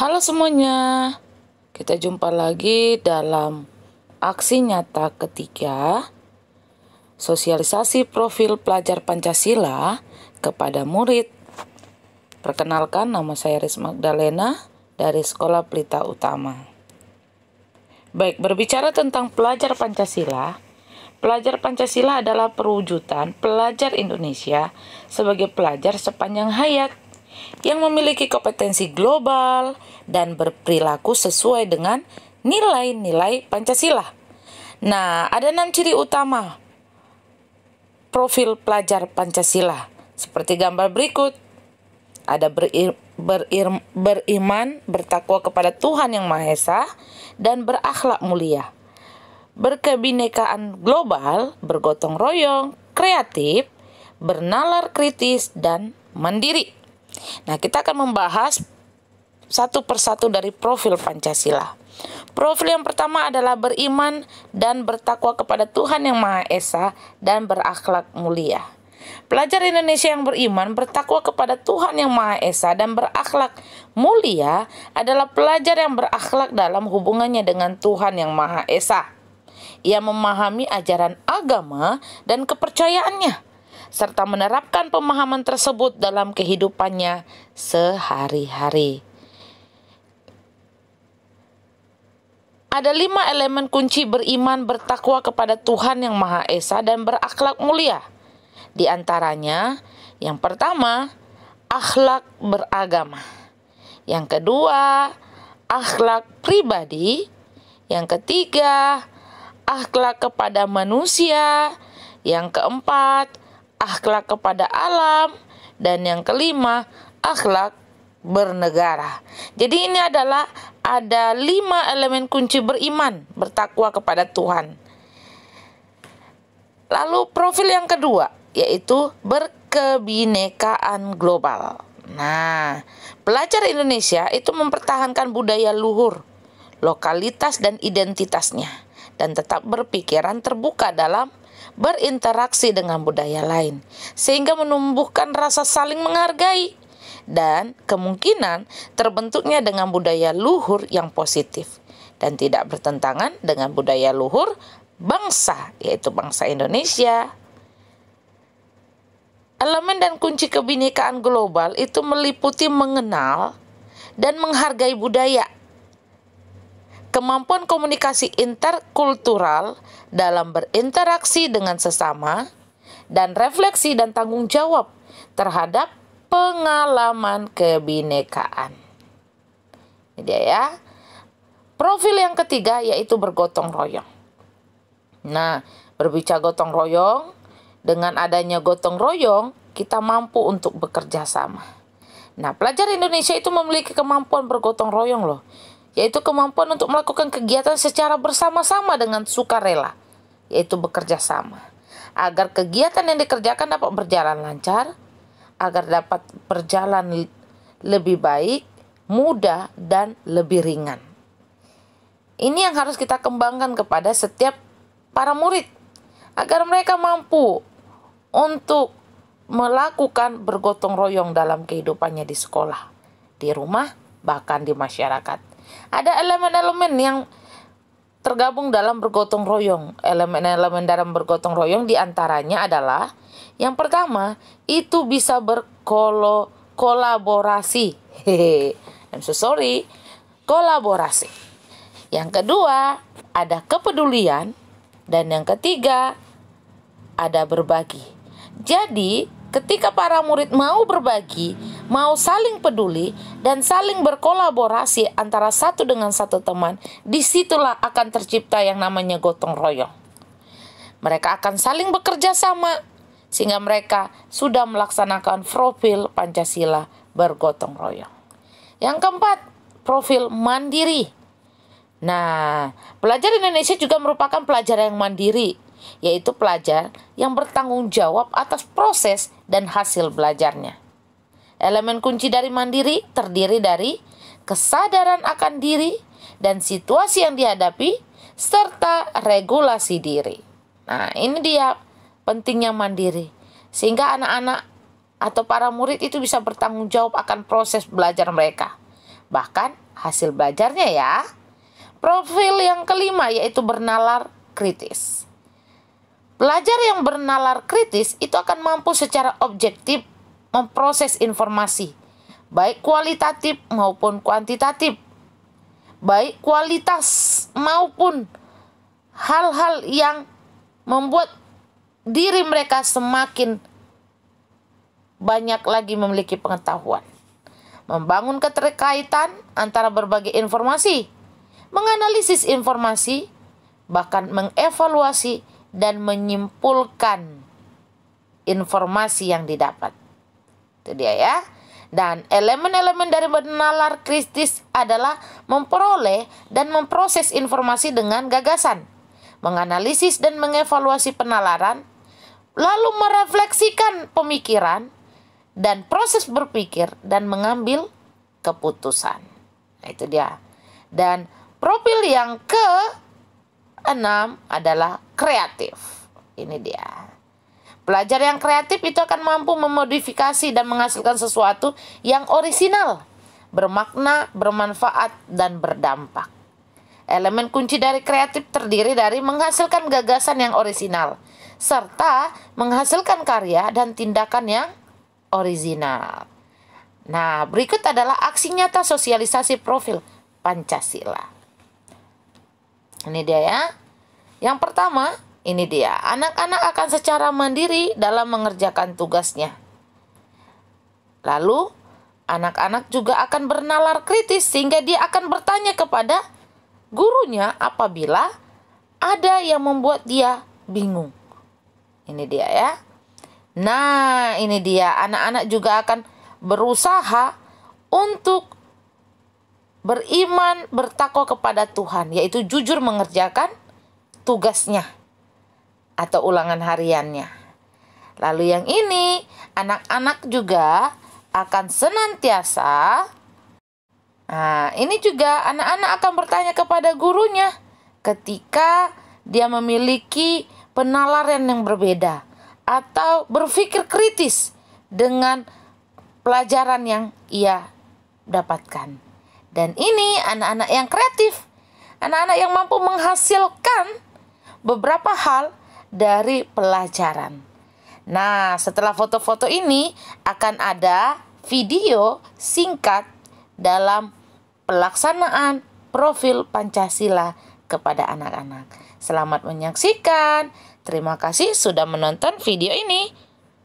Halo semuanya, kita jumpa lagi dalam aksi nyata ketiga, sosialisasi profil pelajar Pancasila kepada murid. Perkenalkan, nama saya Riz Magdalena dari Sekolah Pelita Utama. Baik, berbicara tentang pelajar Pancasila adalah perwujudan pelajar Indonesia sebagai pelajar sepanjang hayat yang memiliki kompetensi global dan berperilaku sesuai dengan nilai-nilai Pancasila. Nah, ada 6 ciri utama profil pelajar Pancasila seperti gambar berikut. Ada beriman, bertakwa kepada Tuhan Yang Maha Esa, dan berakhlak mulia. Berkebinekaan global, bergotong royong, kreatif, bernalar kritis, dan mandiri. Nah, kita akan membahas satu persatu dari profil Pancasila. Profil yang pertama adalah beriman dan bertakwa kepada Tuhan Yang Maha Esa dan berakhlak mulia. Pelajar Indonesia yang beriman, bertakwa kepada Tuhan Yang Maha Esa dan berakhlak mulia adalah pelajar yang berakhlak dalam hubungannya dengan Tuhan Yang Maha Esa. Ia memahami ajaran agama dan kepercayaannya, serta menerapkan pemahaman tersebut dalam kehidupannya sehari-hari. Ada 5 elemen kunci beriman, bertakwa kepada Tuhan Yang Maha Esa dan berakhlak mulia. Di antaranya, yang pertama, akhlak beragama. Yang kedua, akhlak pribadi. Yang ketiga, akhlak kepada manusia. Yang keempat, akhlak kepada alam. Dan yang kelima, akhlak bernegara. Jadi ini adalah ada 5 elemen kunci beriman, bertakwa kepada Tuhan. Lalu profil yang kedua, yaitu berkebinekaan global. Nah, pelajar Indonesia itu mempertahankan budaya luhur, lokalitas dan identitasnya, dan tetap berpikiran terbuka dalam berinteraksi dengan budaya lain, sehingga menumbuhkan rasa saling menghargai dan kemungkinan terbentuknya dengan budaya luhur yang positif dan tidak bertentangan dengan budaya luhur bangsa, yaitu bangsa Indonesia. Elemen dan kunci kebinekaan global itu meliputi mengenal dan menghargai budaya, kemampuan komunikasi interkultural dalam berinteraksi dengan sesama, dan refleksi dan tanggung jawab terhadap pengalaman kebinekaan. Ini dia ya. Profil yang ketiga yaitu bergotong royong. Nah, berbicara gotong royong, dengan adanya gotong royong, kita mampu untuk bekerja sama. Nah, pelajar Indonesia itu memiliki kemampuan bergotong royong loh, yaitu kemampuan untuk melakukan kegiatan secara bersama-sama dengan sukarela, yaitu bekerja sama, agar kegiatan yang dikerjakan dapat berjalan lancar, agar dapat berjalan lebih baik, mudah, dan lebih ringan. Ini yang harus kita kembangkan kepada setiap para murid, agar mereka mampu untuk melakukan bergotong royong dalam kehidupannya di sekolah, di rumah, bahkan di masyarakat. Ada elemen-elemen yang tergabung dalam bergotong royong. Elemen-elemen dalam bergotong royong diantaranya adalah, yang pertama, itu bisa berkolaborasi. Kolaborasi. Yang kedua, ada kepedulian. Dan yang ketiga, ada berbagi. Jadi, ketika para murid mau berbagi, mau saling peduli, dan saling berkolaborasi antara satu dengan satu teman, disitulah akan tercipta yang namanya gotong royong. Mereka akan saling bekerja sama, sehingga mereka sudah melaksanakan profil Pancasila bergotong royong. Yang keempat, profil mandiri. Nah, pelajar Indonesia juga merupakan pelajar yang mandiri, yaitu pelajar yang bertanggung jawab atas proses dan hasil belajarnya. Elemen kunci dari mandiri terdiri dari kesadaran akan diri dan situasi yang dihadapi, serta regulasi diri. Nah, ini dia pentingnya mandiri, sehingga anak-anak atau para murid itu bisa bertanggung jawab akan proses belajar mereka. bahkan hasil belajarnya ya. Profil yang kelima yaitu bernalar kritis. Pelajar yang bernalar kritis itu akan mampu secara objektif memproses informasi, baik kualitatif maupun kuantitatif, baik kualitas maupun hal-hal yang membuat diri mereka semakin banyak lagi memiliki pengetahuan. Membangun keterkaitan antara berbagai informasi, menganalisis informasi, bahkan mengevaluasi dan menyimpulkan informasi yang didapat. Itu dia ya. Dan elemen-elemen dari bernalar kritis adalah memperoleh dan memproses informasi dengan gagasan, menganalisis dan mengevaluasi penalaran, lalu merefleksikan pemikiran dan proses berpikir dan mengambil keputusan. Nah, itu dia. Dan profil yang ke-6 adalah kreatif. Ini dia. Pelajar yang kreatif itu akan mampu memodifikasi dan menghasilkan sesuatu yang orisinal, bermakna, bermanfaat, dan berdampak. Elemen kunci dari kreatif terdiri dari menghasilkan gagasan yang orisinal, serta menghasilkan karya dan tindakan yang orisinal. Nah, berikut adalah aksi nyata sosialisasi profil Pancasila. Ini dia ya. Yang pertama, ini dia. Anak-anak akan secara mandiri dalam mengerjakan tugasnya. Lalu, anak-anak juga akan bernalar kritis sehingga dia akan bertanya kepada gurunya apabila ada yang membuat dia bingung. Ini dia ya. Nah, ini dia. Anak-anak juga akan berusaha untuk beriman, bertakwa kepada Tuhan, yaitu jujur mengerjakan tugasnya atau ulangan hariannya. Lalu yang ini, anak-anak juga akan senantiasa, ini juga anak-anak akan bertanya kepada gurunya ketika dia memiliki penalaran yang berbeda atau berpikir kritis dengan pelajaran yang ia dapatkan. Dan ini anak-anak yang kreatif, anak-anak yang mampu menghasilkan beberapa hal dari pelajaran. Nah, setelah foto-foto ini akan ada video singkat dalam pelaksanaan profil Pancasila kepada anak-anak. Selamat menyaksikan. Terima kasih sudah menonton video ini.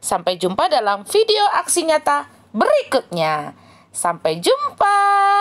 Sampai jumpa dalam video aksi nyata berikutnya. Sampai jumpa.